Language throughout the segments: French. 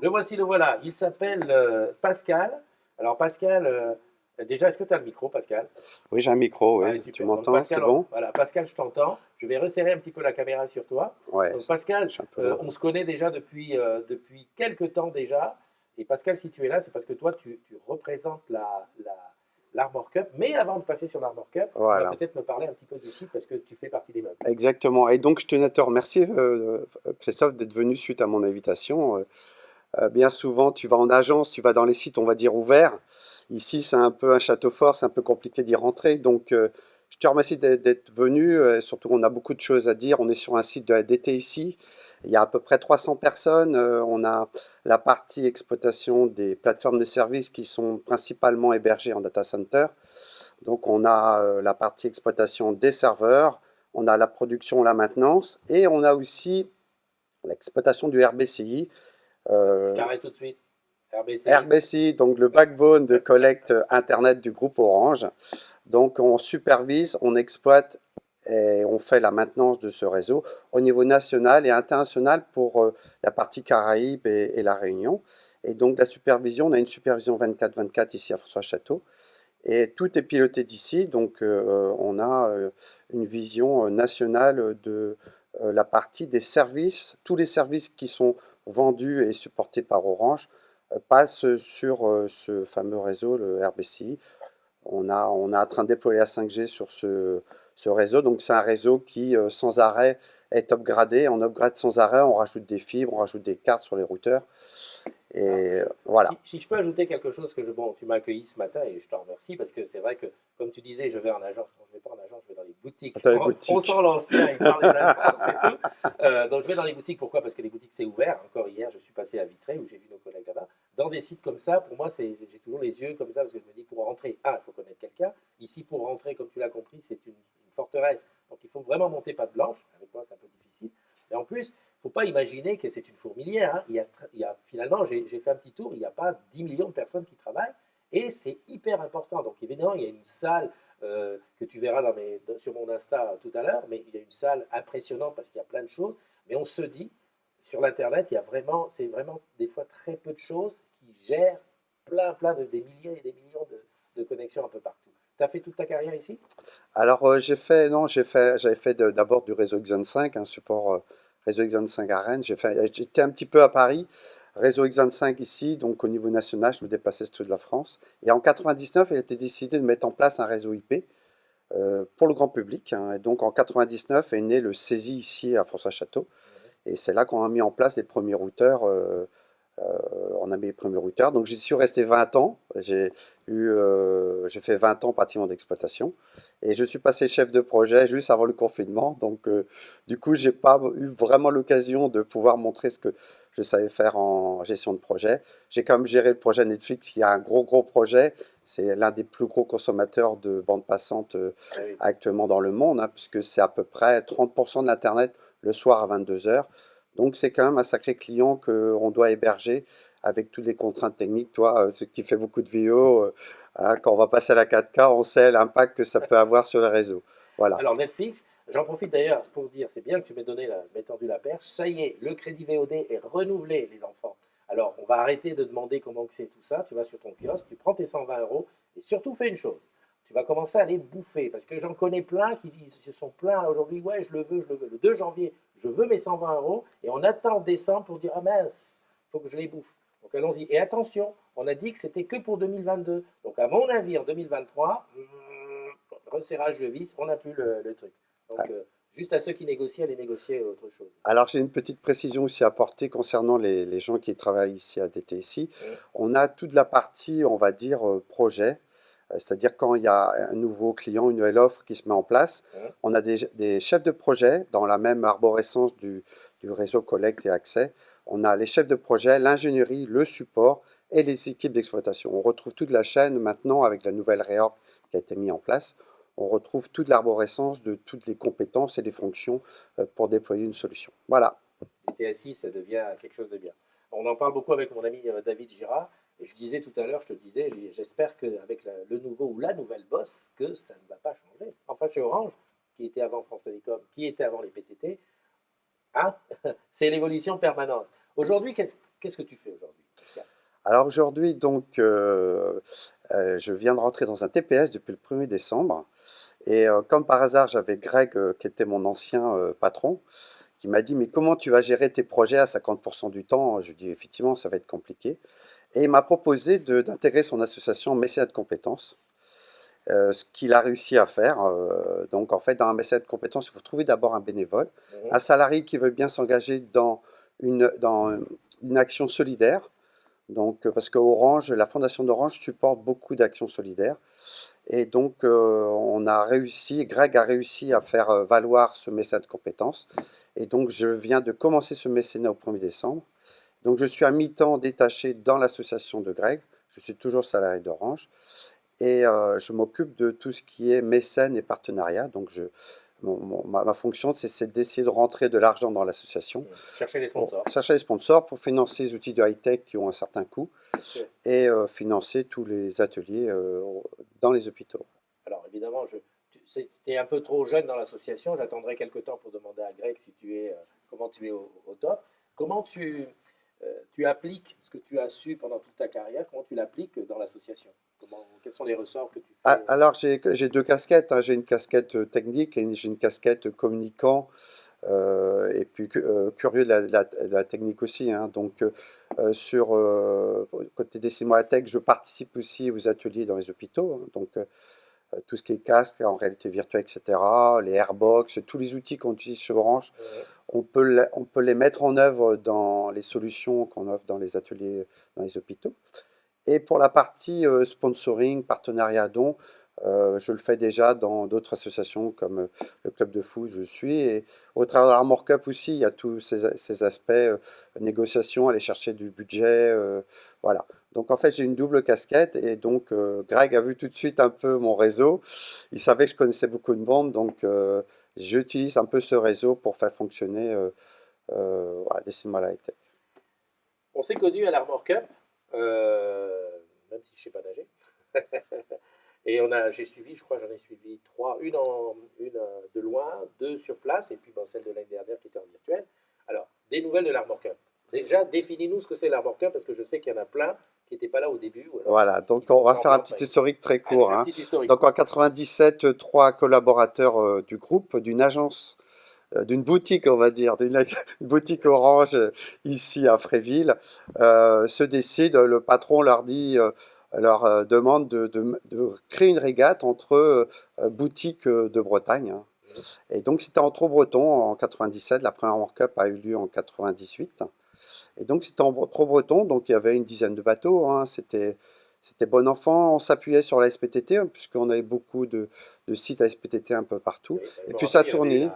Le voici, le voilà. Il s'appelle Pascal. Alors Pascal, déjà, est-ce que tu as le micro, Pascal? Oui, j'ai un micro, Ouais, oui. Tu super. Donc m'entends, c'est Pascal, bon? voilà, Pascal, je t'entends. Je vais resserrer un petit peu la caméra sur toi. Ouais, Donc Pascal, je suis un peu loin. on se connaît déjà depuis quelques temps déjà. Et Pascal, si tu es là, c'est parce que toi, tu représentes l'Armor Cup. Mais avant de passer sur l'Armor Cup, tu vas Voilà, peut-être me parler un petit peu du site parce que tu fais partie des meubles. exactement. Et donc, je tenais à te remercier, Christophe, d'être venu suite à mon invitation. Bien souvent, tu vas en agence, tu vas dans les sites, on va dire, ouverts. Ici, c'est un peu un château fort, c'est un peu compliqué d'y rentrer. Donc, je te remercie d'être venu. Surtout, on a beaucoup de choses à dire. On est sur un site de la DT ici. Il y a à peu près 300 personnes. On a la partie exploitation des plateformes de services qui sont principalement hébergées en data center. Donc, on a la partie exploitation des serveurs, on a la production, la maintenance, et on a aussi l'exploitation du RBCI. Je Euh, t'arrête tout de suite. RBCI. RBCI, donc le backbone de collecte Internet du groupe Orange. Donc, on supervise, on exploite et on fait la maintenance de ce réseau au niveau national et international pour la partie Caraïbes et la Réunion. Et donc, la supervision, on a une supervision 24/24 ici à François-Château. Et tout est piloté d'ici, donc on a une vision nationale de la partie des services. Tous les services qui sont vendus et supportés par Orange passent sur ce fameux réseau, le RBCI. On est en train de déployer la 5G sur ce réseau. Donc, c'est un réseau qui, sans arrêt, est upgradé. On upgrade sans arrêt, on rajoute des fibres, on rajoute des cartes sur les routeurs. Alors, Et voilà. si je peux ajouter quelque chose bon, tu m'as accueilli ce matin et je t'en remercie parce que c'est vrai que, comme tu disais, je vais en agence. Non, je vais pas en agence, je vais dans les boutiques. Dans les On boutiques. sent l'ancien, il parle des agences et tout. Donc, je vais dans les boutiques. Pourquoi? Parce que les boutiques, c'est ouvert. Encore hier, je suis passé à Vitré où j'ai vu nos collègues là-bas. Dans des sites comme ça, pour moi, j'ai toujours les yeux comme ça parce que je me dis, pour rentrer, il faut connaître quelqu'un. Ici, pour rentrer, comme tu l'as compris, c'est une forteresse. Donc, il faut vraiment monter patte blanche. Avec moi, c'est un peu difficile. Et en plus, il ne faut pas imaginer que c'est une fourmilière. Hein. Finalement, j'ai fait un petit tour, il n'y a pas 10 millions de personnes qui travaillent et c'est hyper important. Donc évidemment, il y a une salle que tu verras sur mon Insta tout à l'heure, mais il y a une salle impressionnante parce qu'il y a plein de choses. Mais on se dit, sur l'Internet, c'est vraiment des fois très peu de choses qui gèrent des milliers et des millions de connexions un peu partout. Tu as fait toute ta carrière ici? Alors, non, j'avais fait d'abord du réseau Xen 5, un support réseau Xen 5 à Rennes. J'étais un petit peu à Paris, réseau Xen 5 ici, donc au niveau national, je me déplaçais sur toute la France. Et en 99, il a été décidé de mettre en place un réseau IP pour le grand public, hein. Et donc, en 99 est né le CESI ici à François-Château. Et c'est là qu'on a mis en place les premiers routeurs. On a mis les premiers routeurs. Donc, j'y suis resté 20 ans. J'ai fait 20 ans pratiquement d'exploitation. Et je suis passé chef de projet juste avant le confinement. Donc, du coup, j'ai pas eu vraiment l'occasion de pouvoir montrer ce que je savais faire en gestion de projet. J'ai quand même géré le projet Netflix, qui est un gros, gros projet. C'est l'un des plus gros consommateurs de bande passante Ah oui. actuellement dans le monde, hein, puisque c'est à peu près 30% de l'Internet le soir à 22 heures. Donc, c'est quand même un sacré client qu'on doit héberger avec toutes les contraintes techniques. Toi, qui fais beaucoup de vidéos, hein, quand on va passer à la 4K, on sait l'impact que ça peut avoir sur le réseau. Voilà. Alors Netflix, j'en profite d'ailleurs pour dire, c'est bien que tu m'aies tendu la perche, ça y est, le crédit VOD est renouvelé, les enfants. Alors on va arrêter de demander comment c'est tout ça, tu vas sur ton kiosque, tu prends tes 120 euros, et surtout fais une chose, tu vas commencer à les bouffer, parce que j'en connais plein qui se sont plaints aujourd'hui, ouais je le veux, je le veux. Le 2 janvier, je veux mes 120 euros, et on attend décembre pour dire, ah mince, il faut que je les bouffe. Donc allons-y. Et attention, on a dit que c'était que pour 2022. Donc à mon avis, en 2023, resserrage de vis, on n'a plus le truc. Donc, juste à ceux qui négocient, aller négocier autre chose. Alors, j'ai une petite précision aussi à apporter concernant les gens qui travaillent ici à DTSI. Mmh, On a toute la partie, on va dire, projet, c'est-à-dire quand il y a un nouveau client, une nouvelle offre qui se met en place, mmh. on a des chefs de projet dans la même arborescence du réseau collecte et accès. On a les chefs de projet, l'ingénierie, le support et les équipes d'exploitation. On retrouve toute la chaîne maintenant avec la nouvelle réorg qui a été mise en place. On retrouve toute l'arborescence de toutes les compétences et les fonctions pour déployer une solution. Voilà. Les TSI, ça devient quelque chose de bien. On en parle beaucoup avec mon ami David Girard. Et je disais tout à l'heure, je te disais, j'espère qu'avec le nouveau ou la nouvelle boss, que ça ne va pas changer. Enfin, chez Orange, qui était avant France Télécom, qui était avant les PTT, hein, c'est l'évolution permanente. Aujourd'hui, qu'est-ce que tu fais aujourd'hui? Alors aujourd'hui, donc, je viens de rentrer dans un TPS depuis le 1er décembre. Et comme par hasard, j'avais Greg, qui était mon ancien patron, qui m'a dit, mais comment tu vas gérer tes projets à 50% du temps? Je lui ai dit, effectivement, ça va être compliqué. Et il m'a proposé d'intégrer son association Mécénat de compétences, ce qu'il a réussi à faire. Donc en fait, dans un mécénat de compétences, il faut trouver d'abord un bénévole, un salarié qui veut bien s'engager dans une action solidaire. Donc, parce que Orange, la fondation d'Orange supporte beaucoup d'actions solidaires. Et donc, on a réussi, Greg a réussi à faire valoir ce mécénat de compétences. Et donc, je viens de commencer ce mécénat au 1er décembre. Donc, je suis à mi-temps détaché dans l'association de Greg. Je suis toujours salarié d'Orange. Et je m'occupe de tout ce qui est mécène et partenariat. Donc, ma fonction, c'est d'essayer de rentrer de l'argent dans l'association. Chercher les sponsors. Chercher les sponsors pour financer les outils de high-tech qui ont un certain coût et financer tous les ateliers dans les hôpitaux. Alors évidemment, tu es un peu trop jeune dans l'association. J'attendrai quelques temps pour demander à Greg si tu es, comment tu es au top. Comment tu appliques ce que tu as su pendant toute ta carrière, comment tu l'appliques dans l'association? Quels sont les ressorts que tu fais? Alors, j'ai deux casquettes, hein. J'ai une casquette technique et j'ai une casquette communicant et puis curieux de la technique aussi, hein. Donc, côté Décimo Tech, je participe aussi aux ateliers dans les hôpitaux, hein. Donc, tout ce qui est casque en réalité virtuelle, etc., les airbox, tous les outils qu'on utilise chez Orange, on peut les mettre en œuvre dans les solutions qu'on offre dans les ateliers, dans les hôpitaux. Et pour la partie sponsoring, partenariat, don, je le fais déjà dans d'autres associations comme le club de foot où je suis. Et au travers de l'Armor Cup aussi, il y a tous ces aspects négociation, aller chercher du budget. Voilà. Donc en fait, j'ai une double casquette. Et donc Greg a vu tout de suite un peu mon réseau. Il savait que je connaissais beaucoup de monde. Donc j'utilise un peu ce réseau pour faire fonctionner voilà, Decimal High Tech. On s'est connus à l'Armor Cup, même si je ne sais pas nager. Et j'ai suivi, je crois, j'en ai suivi trois, une de loin, deux sur place, et puis bon, celle de l'année dernière qui était en virtuel. Alors, des nouvelles de l'Armor Cup. Déjà, définis-nous ce que c'est l'Armor Cup, parce que je sais qu'il y en a plein qui n'étaient pas là au début. Voilà, donc on va faire un petit historique très court. Allez, hein. petit historique. Donc en 97, trois collaborateurs du groupe, d'une agence, d'une boutique, on va dire, d'une boutique Orange ici à Fréville, se décident, le patron leur dit, leur demande de créer une régate entre boutiques de Bretagne, hein. Et donc c'était en Trot-Breton en 97, la première World Cup a eu lieu en 98. Et donc c'était en Trot-Breton, donc il y avait une dizaine de bateaux, hein. C'était bon enfant, on s'appuyait sur la SPTT, hein, puisqu'on avait beaucoup de sites à SPTT un peu partout. Oui, Et puis ça tournait,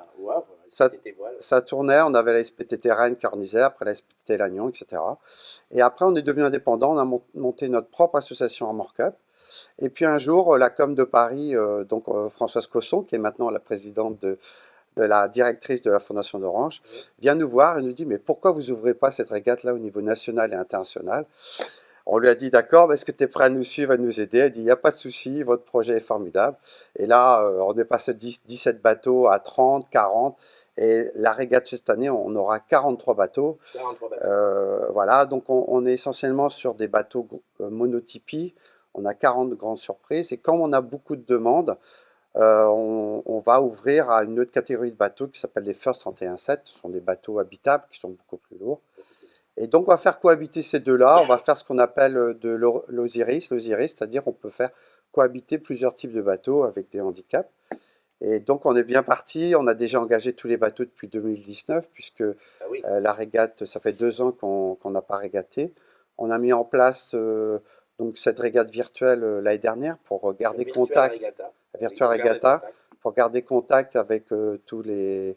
ça tournait, on avait la SPTT Rennes, Cornizet, après la SPTT Lannion, etc. Et après on est devenu indépendant, on a monté notre propre association Armor Cup. Et puis un jour, la com de Paris, donc Françoise Cosson, qui est maintenant la présidente de la directrice de la Fondation d'Orange, vient nous voir et nous dit, mais pourquoi vous ouvrez pas cette régate-là au niveau national et international? On lui a dit, d'accord, est-ce que tu es prêt à nous suivre, à nous aider? Elle dit, il n'y a pas de souci, votre projet est formidable. Et là, on est passé de 17 bateaux à 30, 40. Et la régate cette année, on aura 43 bateaux. 43 bateaux. Voilà, donc on est essentiellement sur des bateaux monotypie. On a 40 grandes surprises. Et comme on a beaucoup de demandes, on va ouvrir à une autre catégorie de bateaux qui s'appelle les First 31-7. Ce sont des bateaux habitables qui sont beaucoup plus lourds. Et donc, on va faire cohabiter ces deux-là. On va faire ce qu'on appelle de l'Osiris, c'est-à-dire on peut faire cohabiter plusieurs types de bateaux avec des handicaps. Et donc, on est bien parti. On a déjà engagé tous les bateaux depuis 2019, puisque la régate, ça fait 2 ans qu'on n'a pas régaté. On a mis en place donc cette régate virtuelle l'année dernière pour garder contact. Virtual Regatta, pour garder contact avec tous les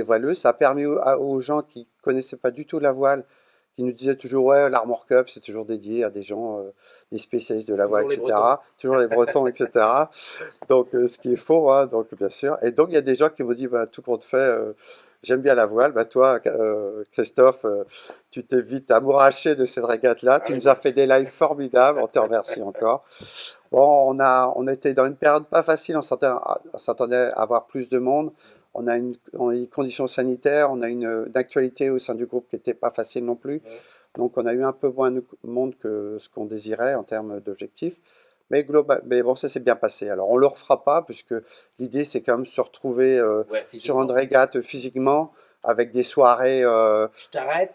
voileux. Ça a permis aux gens qui ne connaissaient pas du tout la voile, qui nous disaient toujours, ouais, l'Armor Cup, c'est toujours dédié à des gens, des spécialistes de la voile, etc. Toujours les Bretons, etc. Donc, ce qui est faux, hein, donc, bien sûr. Et donc, il y a des gens qui m'ont dit, bah, tout compte fait, j'aime bien la voile. Bah, toi, Christophe, tu t'es vite amouraché de cette régate-là. Tu nous as fait des lives formidables. On te remercie encore. Bon, on était dans une période pas facile. On s'attendait à avoir plus de monde. On a une condition sanitaire, on a une actualité au sein du groupe qui n'était pas facile non plus. Donc on a eu un peu moins de monde que ce qu'on désirait en termes d'objectifs. Mais bon, ça s'est bien passé. Alors on ne le refera pas, puisque l'idée c'est quand même se retrouver Ouais, sur une physiquement. régate physiquement, avec des soirées. Je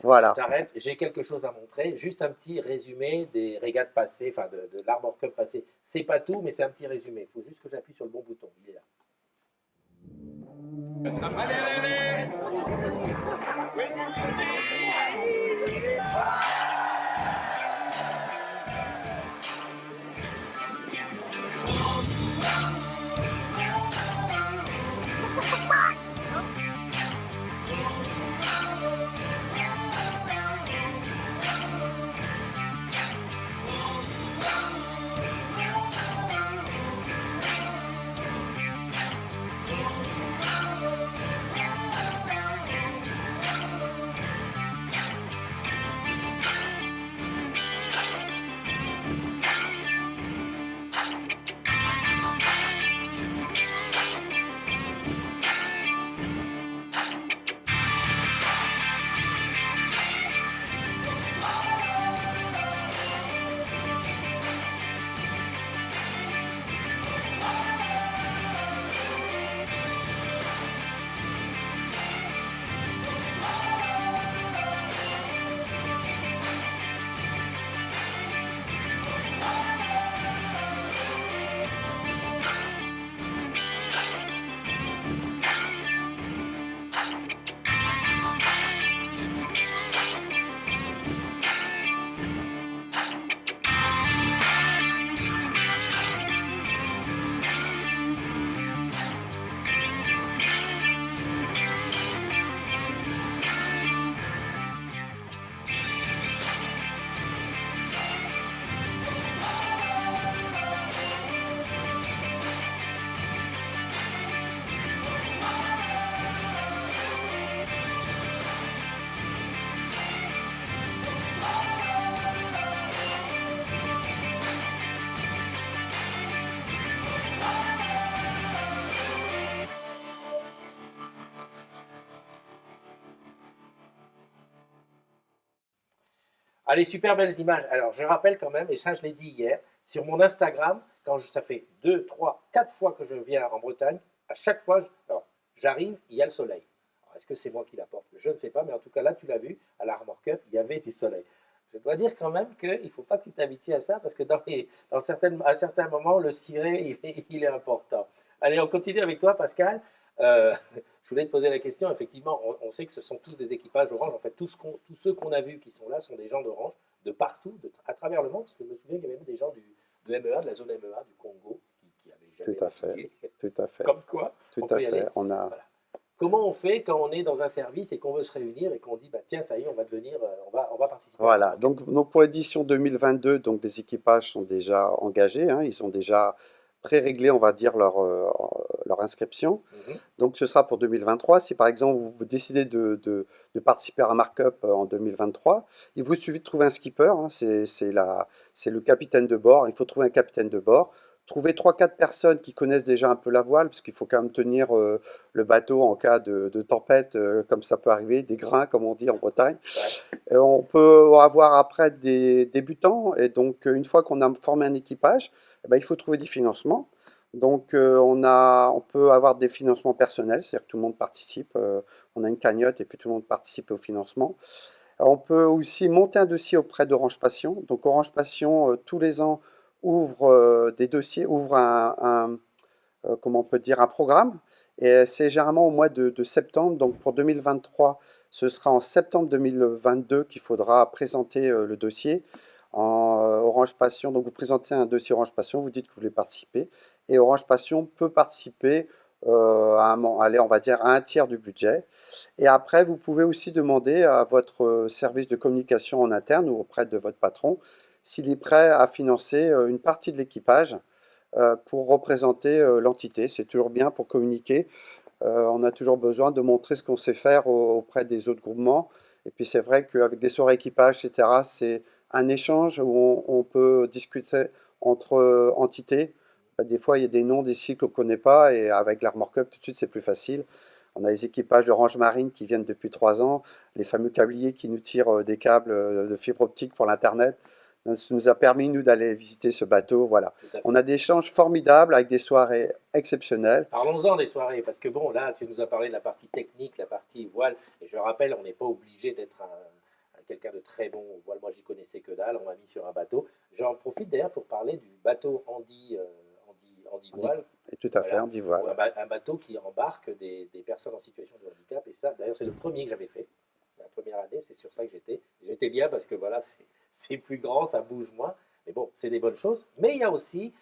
Voilà. t'arrête, j'ai quelque chose à montrer. Juste un petit résumé des régates passées, enfin de l'Armor Cup passé. C'est pas tout, mais c'est un petit résumé. Il faut juste que j'appuie sur le bon bouton. Il est là. Allez, allez, allez! Allez, super belles images. Alors, je rappelle quand même, et ça, je l'ai dit hier, sur mon Instagram, ça fait 2, 3, 4 fois que je viens en Bretagne, à chaque fois, alors, j'arrive, il y a le soleil. Alors, est-ce que c'est moi qui l'apporte? Je ne sais pas, mais en tout cas, là, tu l'as vu, à la Armor Cup, il y avait du soleil. Je dois dire quand même qu'il ne faut pas que tu t'habitues à ça, parce que à certains moments, le ciré, il est important. Allez, on continue avec toi, Pascal. Je voulais te poser la question. Effectivement, on sait que ce sont tous des équipages Orange. En fait, tous ceux qu'on a vus qui sont là sont des gens d'Orange, de partout, à travers le monde. Parce que je me souviens qu'il y avait même des gens de MEA, de la zone MEA, du Congo, qui n'avaient Tout jamais à fait, navigué. tout à fait, Comme quoi, tout on à peut y fait. aller. On a, Voilà. Comment on fait quand on est dans un service et qu'on veut se réunir et qu'on dit, bah, tiens, ça y est, on va devenir, on va participer à la voilà. Armor Cup. Donc pour l'édition 2022, donc les équipages sont déjà engagés, hein, ils ont déjà pré-réglé, on va dire, leur inscription. Mhm. Donc ce sera pour 2023. Si par exemple vous décidez de participer à un markup en 2023, il vous suffit de trouver un skipper, hein, c'est le capitaine de bord. Il faut trouver un capitaine de bord. Trouver trois quatre personnes qui connaissent déjà un peu la voile, parce qu'il faut quand même tenir le bateau en cas de tempête, comme ça peut arriver, des grains, comme on dit en Bretagne. Ouais. On peut avoir après des débutants, et donc une fois qu'on a formé un équipage, eh ben, il faut trouver du financement. Donc on peut avoir des financements personnels, c'est-à-dire que tout le monde participe, on a une cagnotte et puis tout le monde participe au financement. On peut aussi monter un dossier auprès d'Orange Passion. Donc Orange Passion, tous les ans, ouvre des dossiers, ouvre comment on peut dire, un programme. Et c'est généralement au mois de septembre. Donc pour 2023, ce sera en septembre 2022 qu'il faudra présenter le dossier en Orange Passion. Donc vous présentez un dossier Orange Passion, vous dites que vous voulez participer. Et Orange Passion peut participer allez, on va dire à un tiers du budget. Et après, vous pouvez aussi demander à votre service de communication en interne ou auprès de votre patron s'il est prêt à financer une partie de l'équipage pour représenter l'entité. C'est toujours bien pour communiquer. On a toujours besoin de montrer ce qu'on sait faire auprès des autres groupements. Et puis c'est vrai qu'avec des soirées équipage, etc., c'est un échange où on peut discuter entre entités. Des fois, il y a des noms, des cycles qu'on ne connaît pas, et avec l'Armor Cup, tout de suite, c'est plus facile. On a les équipages d'Orange Marine qui viennent depuis 3 ans, les fameux câbliers qui nous tirent des câbles de fibre optique pour l'Internet. Ça nous a permis, nous, d'aller visiter ce bateau. Voilà. Tout à fait. On a des échanges formidables avec des soirées exceptionnelles. Parlons-en des soirées, parce que bon, là, tu nous as parlé de la partie technique, la partie voile, et je rappelle, on n'est pas obligé d'être quelqu'un de très bon au voile. Moi, j'y connaissais que dalle, on m'a mis sur un bateau. J'en profite d'ailleurs pour parler du bateau Andy Voile. Et tout à fait, Voilà. on dit voilà. Un bateau qui embarque des personnes en situation de handicap, et ça, d'ailleurs, c'est le premier que j'avais fait. La première année, c'est sur ça que j'étais. J'étais bien parce que voilà, c'est plus grand, ça bouge moins. Mais bon, c'est des bonnes choses. Mais il y a aussi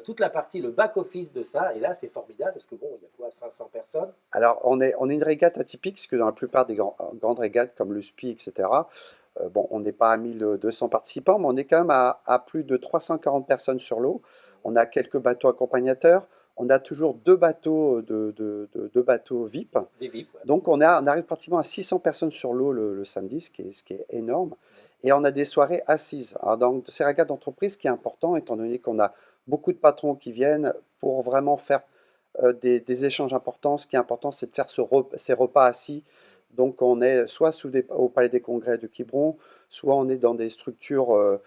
toute la partie, le back-office de ça. Et là, c'est formidable parce que bon, il y a quoi, 500 personnes. Alors, on est une régate atypique, parce que dans la plupart des grandes régates comme le SPI, etc., bon, on n'est pas à 1200 participants, mais on est quand même à plus de 340 personnes sur l'eau. On a quelques bateaux accompagnateurs. On a toujours deux bateaux, deux bateaux VIP. Des VIP, ouais. Donc, on arrive pratiquement à 600 personnes sur l'eau le samedi, ce qui est énorme. Et on a des soirées assises. Alors, dans ces régates d'entreprise, ce qui est important, étant donné qu'on a beaucoup de patrons qui viennent pour vraiment faire des échanges importants. Ce qui est important, c'est de faire ces repas assis. Donc, on est soit au Palais des Congrès de Quiberon, soit on est dans des structures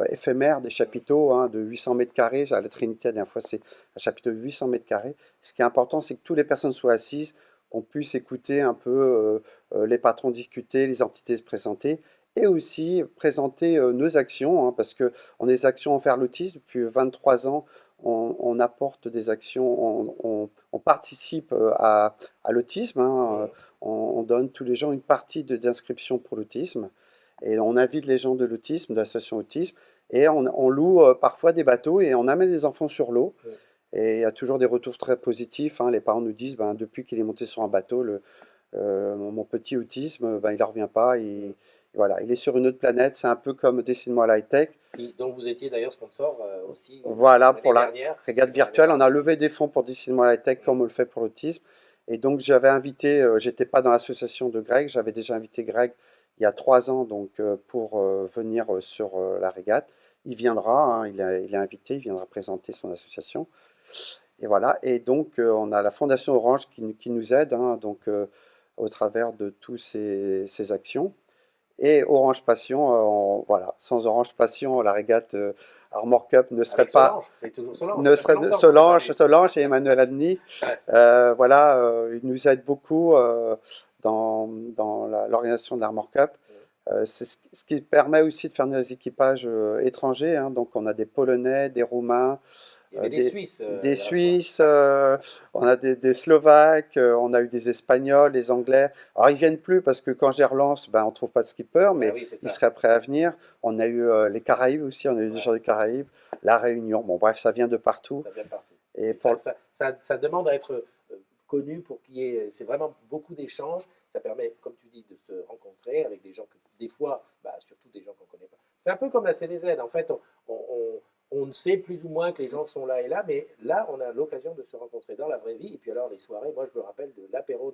éphémères, des chapiteaux de 800 mètres carrés. À la Trinité, la dernière fois, c'est un chapiteau de 800 mètres carrés. Ce qui est important, c'est que toutes les personnes soient assises, qu'on puisse écouter un peu les patrons discuter, les entités se présenter, et aussi présenter nos actions, parce qu'on a des actions envers l'autisme. Depuis 23 ans, on apporte des actions, on participe à l'autisme. On donne tous les gens une partie d'inscription pour l'autisme. Et on invite les gens de l'autisme, de l'association autisme, et on loue parfois des bateaux et on amène les enfants sur l'eau. Et il y a toujours des retours très positifs. Les parents nous disent, depuis qu'il est monté sur un bateau, mon petit autisme, il ne revient pas. Voilà, il est sur une autre planète. C'est un peu comme Dessine-moi la high-tech. dont vous étiez d'ailleurs sponsor aussi. Voilà, pour la dernière. régate virtuelle, on a levé des fonds pour Dessine-moi la high-tech comme on le fait pour l'autisme. Et donc j'avais invité, j'étais pas dans l'association de Greg, j'avais déjà invité Greg il y a 3 ans donc, pour venir sur la régate. Il viendra, il est invité, il viendra présenter son association. Et voilà, et donc on a la Fondation Orange qui nous aide donc, au travers de toutes ces actions. Et Orange Passion, voilà, sans Orange Passion, la régate Armor Cup ne serait Avec pas. Solange, c'est toujours Solange. Ne Ça fait serait longtemps que ça Solange et Emmanuel Adny. Ouais. Voilà, ils nous aident beaucoup dans l'organisation de l'Armor Cup. C'est ce qui permet aussi de faire des équipages étrangers. Donc on a des Polonais, des Roumains, Il y avait des Suisses. des Suisses, on a des Slovaques, on a eu des Espagnols, des Anglais. Alors ils viennent plus parce que quand je les relance, on ne trouve pas de skipper, mais oui, c'est ils ça. seraient prêts à venir. On a eu les Caraïbes aussi, on a eu des gens des Caraïbes, la Réunion. Bon, bref, ça vient de partout. Ça vient de partout. Et Et pour ça demande à être connu pour qu'il y ait. C'est vraiment beaucoup d'échanges. Ça permet, comme tu dis, de se rencontrer avec des gens que, des fois, surtout des gens qu'on ne connaît pas. C'est un peu comme la CDZ. En fait, on sait plus ou moins que les gens sont là et là, mais là, on a l'occasion de se rencontrer dans la vraie vie. Et puis alors, les soirées, moi, je me rappelle de l'apéro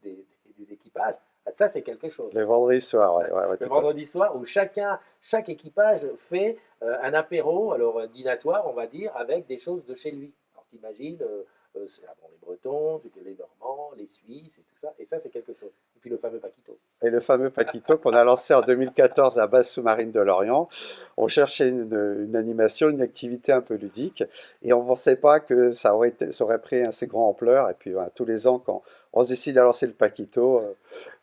des équipages. Ça, c'est quelque chose. les vendredis soirs, ouais, Le vendredi soir, où chaque équipage fait un apéro, alors dînatoire, on va dire, avec des choses de chez lui. Alors, t'imagines, les Bretons, les Normands, les Suisses et tout ça. Et ça, c'est quelque chose. Et puis le fameux Paquito. Et le fameux Paquito qu'on a lancé en 2014 à base sous-marine de Lorient. On cherchait une animation, une activité un peu ludique. Et on ne pensait pas que ça aurait pris assez grande ampleur. Et puis tous les ans, quand on se décide à lancer le Paquito,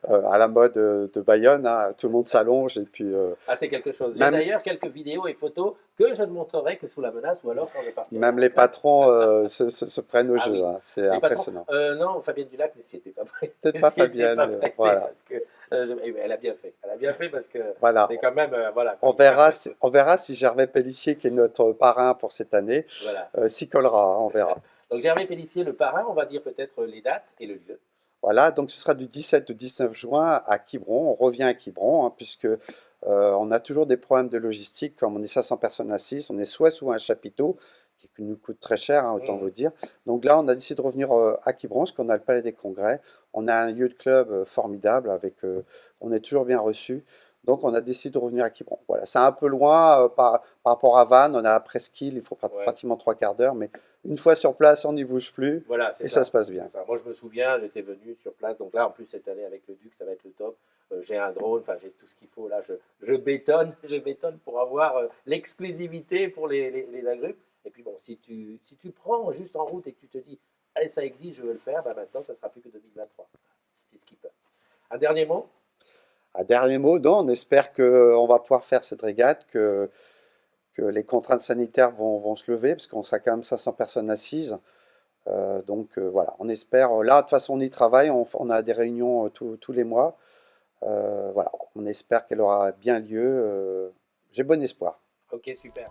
à la mode de Bayonne, tout le monde s'allonge. Et puis, c'est quelque chose. J'ai d'ailleurs quelques vidéos et photos que je ne montrerai que sous la menace ou alors quand je partirai. Même les patrons se prennent au jeu. Oui. C'est impressionnant. Non, Fabienne Dulac, mais c'était pas prêt. Peut-être pas Fabienne. Voilà. Parce que, elle a bien fait. Elle a bien fait parce que voilà. c'est quand même. Voilà, on verra si Gervais Pellissier, qui est notre parrain pour cette année, s'y collera. On verra. Donc Gervais Pellissier, le parrain, on va dire peut-être les dates et le lieu. Voilà, donc ce sera du 17 au 19 juin à Quiberon. On revient à Quiberon, puisque on a toujours des problèmes de logistique. Comme on est 500 personnes assises, on est soit sous un chapiteau qui nous coûte très cher, hein, autant Mhm. vous dire. Donc là, on a décidé de revenir à Quiberon, parce qu'on a le Palais des Congrès. On a un lieu de club formidable, on est toujours bien reçu. Donc on a décidé de revenir à Quiberon. Voilà, c'est un peu loin par rapport à Vannes. On a la presqu'île, il faut Ouais. pratiquement 3 quarts d'heure, mais une fois sur place, on n'y bouge plus Voilà, c'est et ça ça. se passe C'est bien. ça. Moi, je me souviens, j'étais venu sur place. Donc là, en plus, cette année, avec le Duc, ça va être le top. J'ai un drone, enfin, j'ai tout ce qu'il faut. Là, je bétonne, je bétonne pour avoir l'exclusivité pour les agrumes. Et puis, bon, si tu prends juste en route et que tu te dis, allez, ça existe, je veux le faire, bah, maintenant, ça sera plus que 2023. C'est skipper. Un dernier mot? Un dernier mot, non, on espère qu'on va pouvoir faire cette régate, que les contraintes sanitaires vont se lever, parce qu'on sera quand même 500 personnes assises. Donc voilà, on espère. Là, de toute façon, on y travaille, on a des réunions tous les mois. Voilà, on espère qu'elle aura bien lieu. J'ai bon espoir. Ok, super.